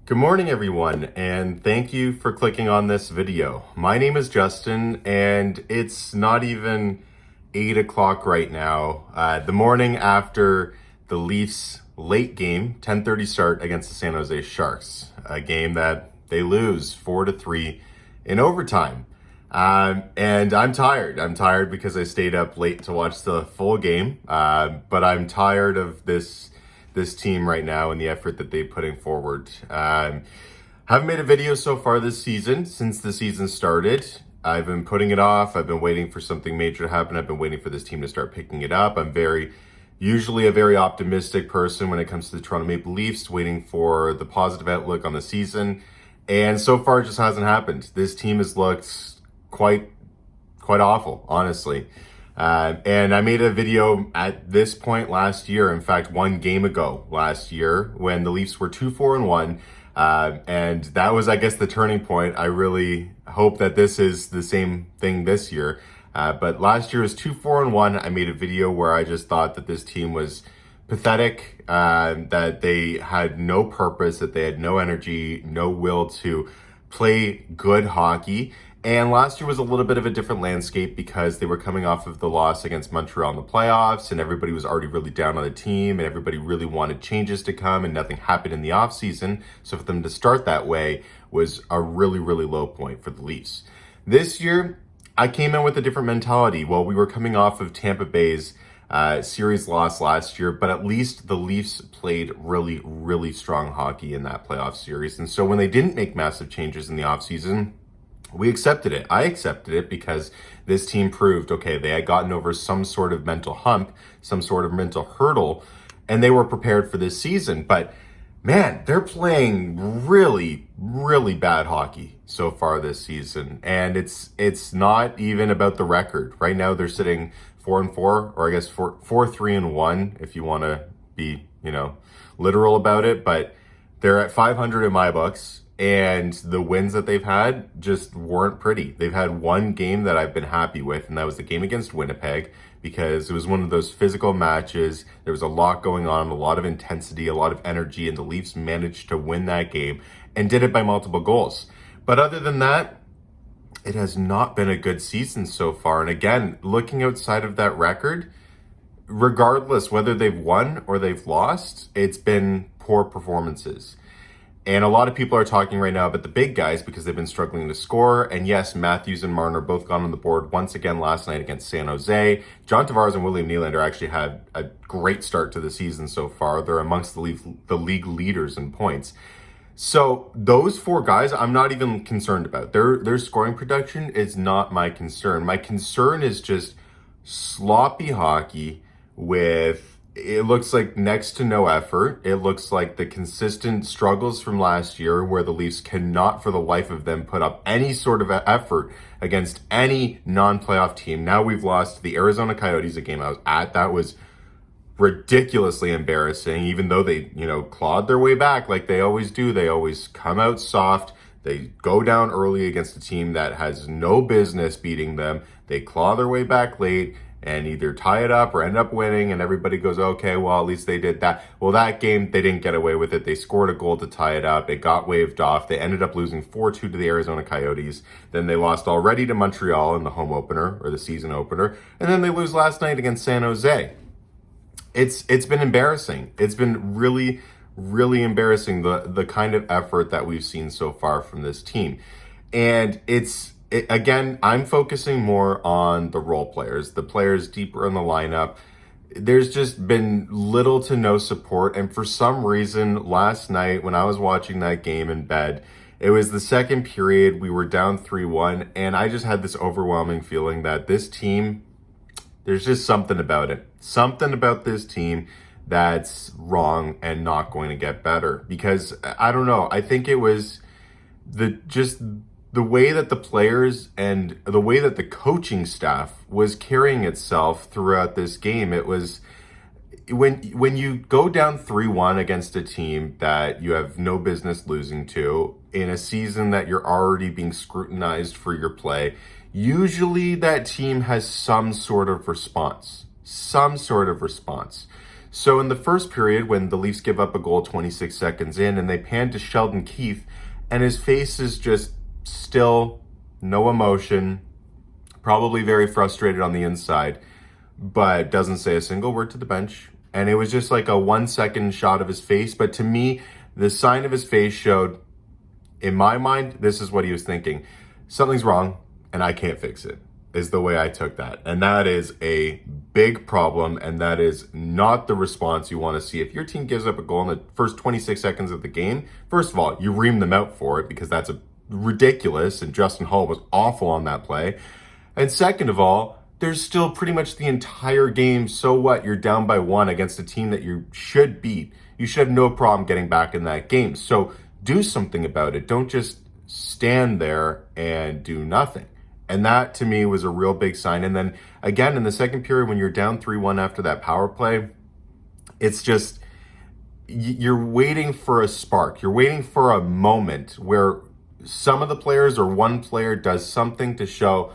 Good morning, everyone, and thank you for clicking on this video. My name is Justin, and it's not even 8 o'clock right now. The morning after the Leafs' late game, 10:30 start against the San Jose Sharks, a game that they lose 4-3 in overtime. And I'm tired. I'm tired because I stayed up late to watch the full game, but I'm tired of this team right now and the effort that they're putting forward. Haven't made a video so far this season since the season started. I've been putting it off. I've been waiting for something major to happen. I've been waiting for this team to start picking it up. I'm usually a very optimistic person when it comes to the Toronto Maple Leafs, waiting for the positive outlook on the season. And so far, it just hasn't happened. This team has looked quite awful, honestly. And I made a video at this point last year, in fact, one game ago last year, when the Leafs were 2-4-1. And that was, I guess, the turning point. I really hope that this is the same thing this year. But last year was 2-4-1. I made a video where I just thought that this team was pathetic, that they had no purpose, that they had no energy, no will to play good hockey. And last year was a little bit of a different landscape because they were coming off of the loss against Montreal in the playoffs, and everybody was already really down on the team, and everybody really wanted changes to come, and nothing happened in the offseason. So for them to start that way was a really, really low point for the Leafs. This year, I came in with a different mentality. Well, we were coming off of Tampa Bay's series loss last year, but at least the Leafs played really, really strong hockey in that playoff series. And so when they didn't make massive changes in the offseason, we accepted it. I accepted it because this team proved, okay, they had gotten over some sort of mental hump, some sort of mental hurdle, and they were prepared for this season. But man, they're playing really, really bad hockey so far this season. And it's not even about the record. Right now they're sitting 4-4, or I guess 4-3-1 if you want to be, literal about it. But they're at 500 in my books. And the wins that they've had just weren't pretty. They've had one game that I've been happy with, and that was the game against Winnipeg, because it was one of those physical matches. There was a lot going on, a lot of intensity, a lot of energy, and the Leafs managed to win that game and did it by multiple goals. But other than that, it has not been a good season so far. And again, looking outside of that record, regardless whether they've won or they've lost, it's been poor performances. And a lot of people are talking right now about the big guys because they've been struggling to score. And yes, Matthews and Marner both gone on the board once again last night against San Jose. John Tavares and William Nylander actually had a great start to the season so far. They're amongst the league leaders in points. So those four guys, I'm not even concerned about. Their scoring production is not my concern. My concern is just sloppy hockey with, it looks like next to no effort. It looks like the consistent struggles from last year where the Leafs cannot for the life of them put up any sort of effort against any non-playoff team. Now we've lost to the Arizona Coyotes, a game I was at. That was ridiculously embarrassing, even though they, clawed their way back like they always do. They always come out soft. They go down early against a team that has no business beating them. They claw their way back late and either tie it up or end up winning, and everybody goes, okay, well, at least they did that. Well, that game, they didn't get away with it. They scored a goal to tie it up. It got waved off. They ended up losing 4-2 to the Arizona Coyotes. Then they lost already to Montreal in the home opener, or the season opener. And then they lose last night against San Jose. It's been embarrassing. It's been really, really embarrassing, the kind of effort that we've seen so far from this team. And again, I'm focusing more on the role players, the players deeper in the lineup. There's just been little to no support. And for some reason, last night when I was watching that game in bed, it was the second period, we were down 3-1, and I just had this overwhelming feeling that this team, there's just something about it. Something about this team that's wrong and not going to get better. Because, I don't know, I think it was the way that the players and the way that the coaching staff was carrying itself throughout this game. It was when you go down 3-1 against a team that you have no business losing to in a season that you're already being scrutinized for your play, usually that team has some sort of response. So in the first period, when the Leafs give up a goal 26 seconds in, and they pan to Sheldon Keefe, and his face is just still no emotion, probably very frustrated on the inside, but doesn't say a single word to the bench. And it was just like a 1 second shot of his face. But to me, the sign of his face showed, in my mind, this is what he was thinking. Something's wrong and I can't fix it, is the way I took that. And that is a big problem, and that is not the response you want to see. If your team gives up a goal in the first 26 seconds of the game, first of all, you ream them out for it, because that's ridiculous, and Justin Holl was awful on that play. And second of all, there's still pretty much the entire game. So what? You're down by 1 against a team that you should beat. You should have no problem getting back in that game. So do something about it. Don't just stand there and do nothing. And that, to me, was a real big sign. And then, again, in the second period, when you're down 3-1 after that power play, it's just, you're waiting for a spark. You're waiting for a moment where some of the players or one player does something to show,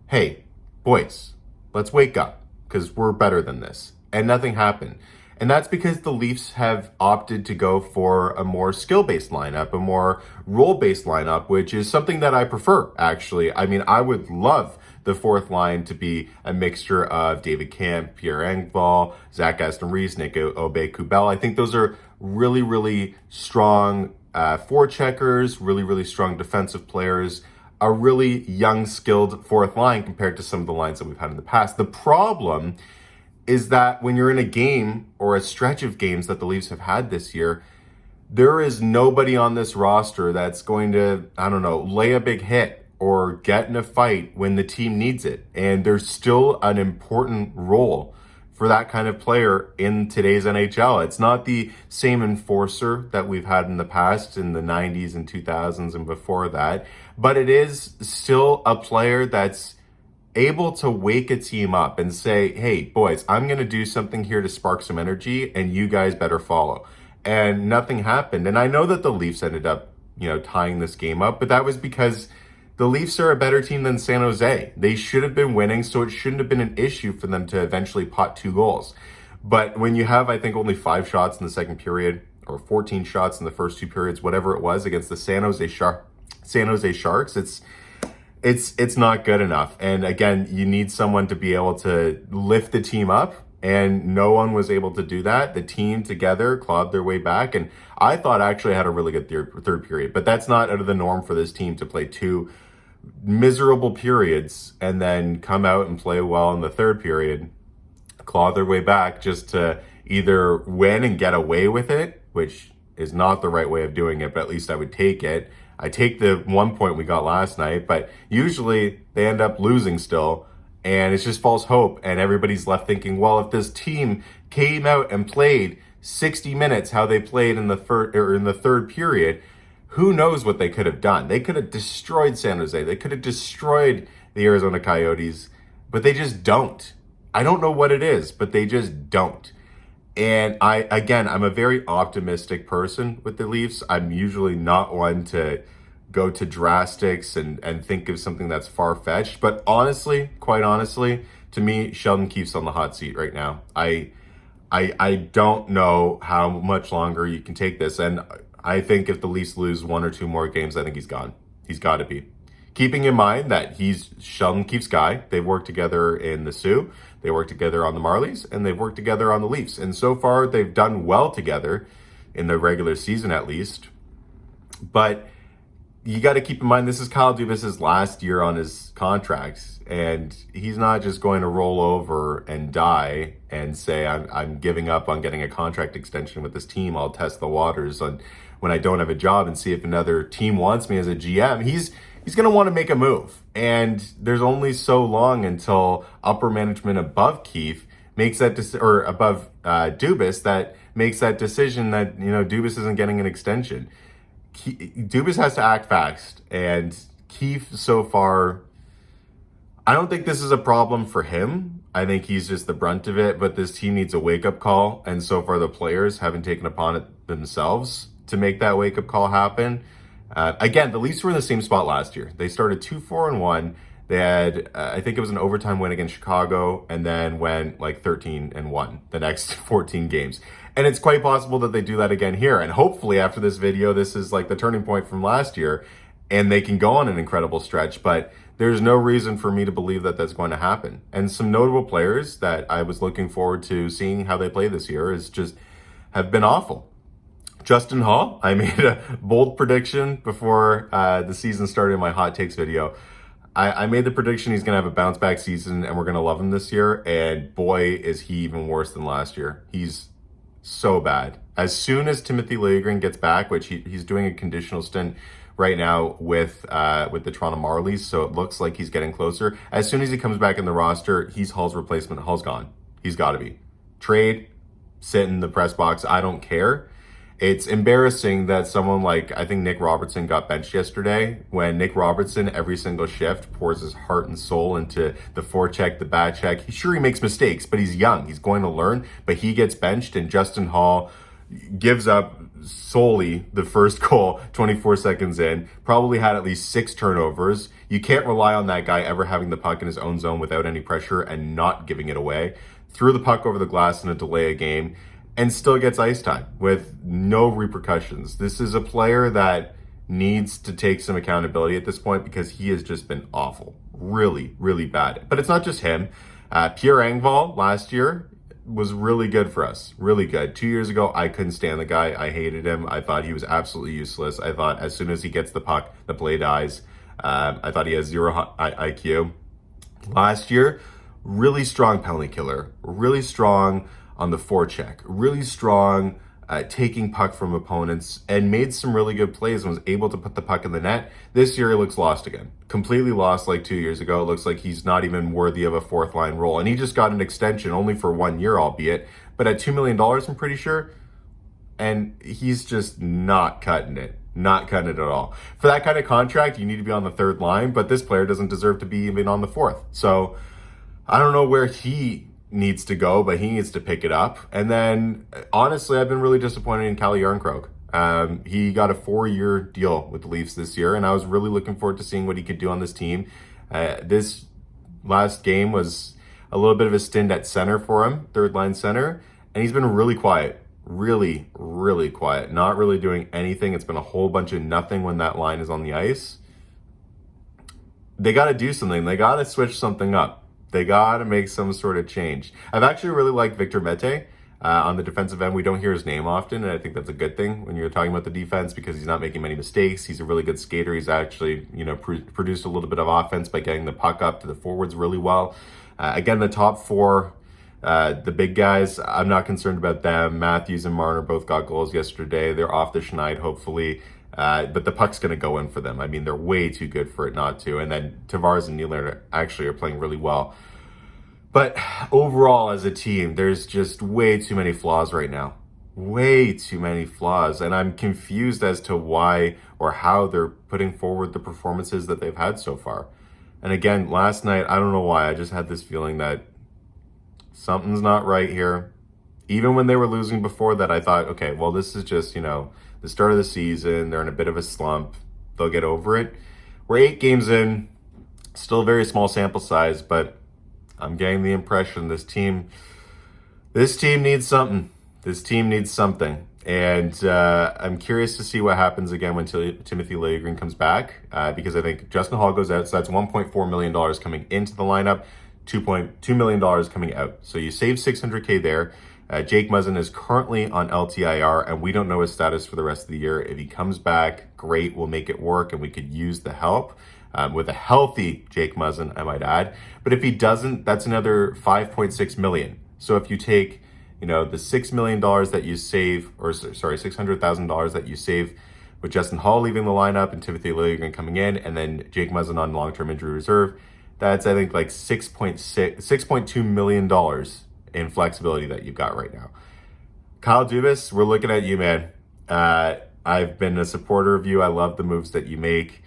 hey, boys, let's wake up, because we're better than this. And nothing happened. And that's because the Leafs have opted to go for a more skill-based lineup, a more role-based lineup, which is something that I prefer, actually. I mean, I would love the fourth line to be a mixture of David Kampf, Pierre Engvall, Zach Aston-Reese, Nick Aubé-Kubel. I think those are really, really strong forecheckers, really, really strong defensive players, a really young, skilled fourth line compared to some of the lines that we've had in the past. The problem is that when you're in a game or a stretch of games that the Leafs have had this year, there is nobody on this roster that's going to, I don't know, lay a big hit or get in a fight when the team needs it. And there's still an important role for that kind of player in today's NHL. It's not the same enforcer that we've had in the past, in the 90s and 2000s and before that, but it is still a player that's able to wake a team up and say, hey, boys, I'm going to do something here to spark some energy, and you guys better follow. And nothing happened. And I know that the Leafs ended up, tying this game up, but that was because the Leafs are a better team than San Jose. They should have been winning, so it shouldn't have been an issue for them to eventually pot 2 goals. But when you have, I think, only 5 shots in the second period, or 14 shots in the first 2 periods, whatever it was, against the San Jose Sharks, it's not good enough. And again, you need someone to be able to lift the team up, and no one was able to do that. The team together clawed their way back, and I thought actually had a really good third period, but that's not out of the norm for this team to play 2 miserable periods and then come out and play well in the third period, claw their way back just to either win and get away with it, which is not the right way of doing it, but at least I would take it. I take the 1 point we got last night, but usually they end up losing still, and it's just false hope. And everybody's left thinking, well, if this team came out and played 60 minutes how they played in the third period, who knows what they could have done? They could have destroyed San Jose. They could have destroyed the Arizona Coyotes, but they just don't. I don't know what it is, but they just don't. And I'm a very optimistic person with the Leafs. I'm usually not one to go to drastics and think of something that's far-fetched. But honestly, quite honestly, to me, Sheldon Keefe's on the hot seat right now. I don't know how much longer you can take this. And I think if the Leafs lose 1 or 2 more games, I think he's gone. He's got to be. Keeping in mind that he's Sheldon Keefe's guy. They've worked together in the Sioux. They worked together on the Marlies, and they've worked together on the Leafs. And so far, they've done well together in the regular season, at least. But you got to keep in mind, this is Kyle Dubas's last year on his contract, and he's not just going to roll over and die and say, I'm giving up on getting a contract extension with this team. I'll test the waters on when I don't have a job and see if another team wants me as a GM. He's going to want to make a move. And there's only so long until upper management above Keefe makes that or above Dubas that makes that decision that, Dubas isn't getting an extension. Dubas has to act fast. And Keefe, so far, I don't think this is a problem for him. I think he's just the brunt of it. But this team needs a wake-up call. And so far, the players haven't taken upon it themselves to make that wake-up call happen. Again, the Leafs were in the same spot last year. They started 2-4-1. They had, I think it was an overtime win against Chicago, and then went like 13-1 the next 14 games. And it's quite possible that they do that again here. And hopefully after this video, this is like the turning point from last year, and they can go on an incredible stretch. But there's no reason for me to believe that that's going to happen. And some notable players that I was looking forward to seeing how they play this year is just have been awful. Justin Hall, I made a bold prediction before the season started in my hot takes video. I made the prediction he's going to have a bounce back season and we're going to love him this year. And boy, is he even worse than last year. He's so bad. As soon as Timothy Liljegren gets back, which he's doing a conditional stint right now with the Toronto Marlies, so it looks like he's getting closer. As soon as he comes back in the roster, he's Hall's replacement. Hall's gone. He's got to be. Trade, sit in the press box. I don't care. It's embarrassing that someone like, I think Nick Robertson got benched yesterday, when Nick Robertson every single shift pours his heart and soul into the forecheck, the back check. Sure, he makes mistakes, but he's young. He's going to learn, but he gets benched, and Justin Hall gives up solely the first goal 24 seconds in, probably had at least 6 turnovers. You can't rely on that guy ever having the puck in his own zone without any pressure and not giving it away. Threw the puck over the glass in a delay of game, and still gets ice time with no repercussions. This is a player that needs to take some accountability at this point, because he has just been awful. Really, really bad. But it's not just him. Pierre Engvall last year was really good for us. Really good. 2 years ago, I couldn't stand the guy. I hated him. I thought he was absolutely useless. I thought as soon as he gets the puck, the play dies. I thought he has zero IQ. Last year, really strong penalty killer. Really strong on the forecheck, really strong taking puck from opponents, and made some really good plays and was able to put the puck in the net. This year he looks lost again. Completely lost like 2 years ago. It looks like he's not even worthy of a fourth line role. And he just got an extension only for 1 year, albeit, but at $2 million, I'm pretty sure. And he's just not cutting it. Not cutting it at all. For that kind of contract, you need to be on the third line, but this player doesn't deserve to be even on the fourth. So I don't know where he needs to go, but he needs to pick it up. And then, honestly, I've been really disappointed in Calle Järnkrok. He got a 4-year deal with the Leafs this year, and I was really looking forward to seeing what he could do on this team. This last game was a little bit of a stint at center for him, third line center, and he's been really quiet. Really, really quiet. Not really doing anything. It's been a whole bunch of nothing when that line is on the ice. They got to do something. They got to switch something up. They got to make some sort of change. I've actually really liked Victor Mete on the defensive end. We don't hear his name often, and I think that's a good thing when you're talking about the defense, because he's not making many mistakes. He's a really good skater. He's actually, produced a little bit of offense by getting the puck up to the forwards really well. Again, the top 4, the big guys, I'm not concerned about them. Matthews and Marner both got goals yesterday. They're off the schneid, hopefully. But the puck's going to go in for them. I mean, they're way too good for it not to. And then Tavares and Nylander actually are playing really well. But overall, as a team, there's just way too many flaws right now. Way too many flaws. And I'm confused as to why or how they're putting forward the performances that they've had so far. And again, last night, I don't know why, I just had this feeling that something's not right here. Even when they were losing before that, I thought, okay, well, this is just, the start of the season. They're in a bit of a slump. They'll get over it. We're 8 games in, still a very small sample size, but I'm getting the impression this team needs something. This team needs something. And I'm curious to see what happens again when Timothy Liljegren comes back, because I think Justin Hall goes out, so that's $1.4 million coming into the lineup, $2.2 million coming out. So you save $600K there. Jake Muzzin is currently on LTIR, and we don't know his status for the rest of the year. If he comes back, great, we'll make it work, and we could use the help with a healthy Jake Muzzin, I might add. But if he doesn't, that's another $5.6 million. So if you take, the $6 million that you save, $600,000 that you save with Justin Hall leaving the lineup and Timothy Liljegren coming in, and then Jake Muzzin on long-term injury reserve, that's, I think, like $6.2 million in flexibility that you've got right now. Kyle Dubas, we're looking at you, man. I've been a supporter of you. I love the moves that you make.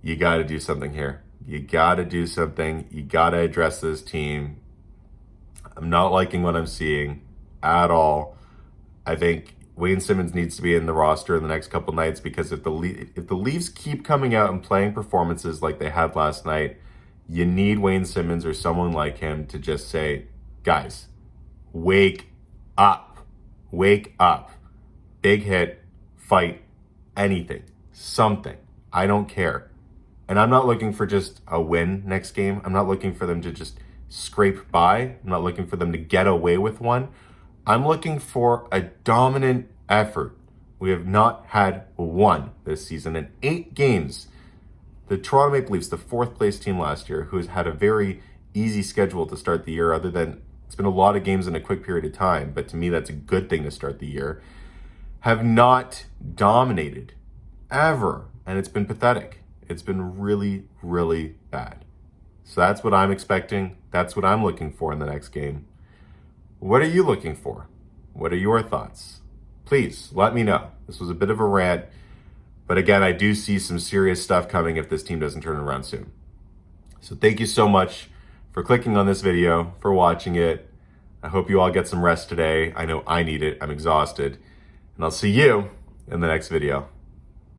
You got to do something here. You got to do something. You got to address this team. I'm not liking what I'm seeing at all. I think Wayne Simmons needs to be in the roster in the next couple nights, because if the Leafs keep coming out and playing performances like they had last night, You need Wayne Simmons or someone like him to just say, guys, wake up. Wake up. Big hit, fight, anything, something. I don't care. And I'm not looking for just a win next game. I'm not looking for them to just scrape by. I'm not looking for them to get away with one. I'm looking for a dominant effort. We have not had one this season in 8 games. The Toronto Maple Leafs, the 4th place team last year, who has had a very easy schedule to start the year, other than it's been a lot of games in a quick period of time, but to me that's a good thing to start the year, have not dominated ever. And it's been pathetic. It's been really, really bad. So that's what I'm expecting. That's what I'm looking for in the next game. What are you looking for? What are your thoughts? Please let me know. This was a bit of a rant. But again, I do see some serious stuff coming if this team doesn't turn around soon. So thank you so much for clicking on this video, for watching it. I hope you all get some rest today. I know I need it. I'm exhausted. And I'll see you in the next video.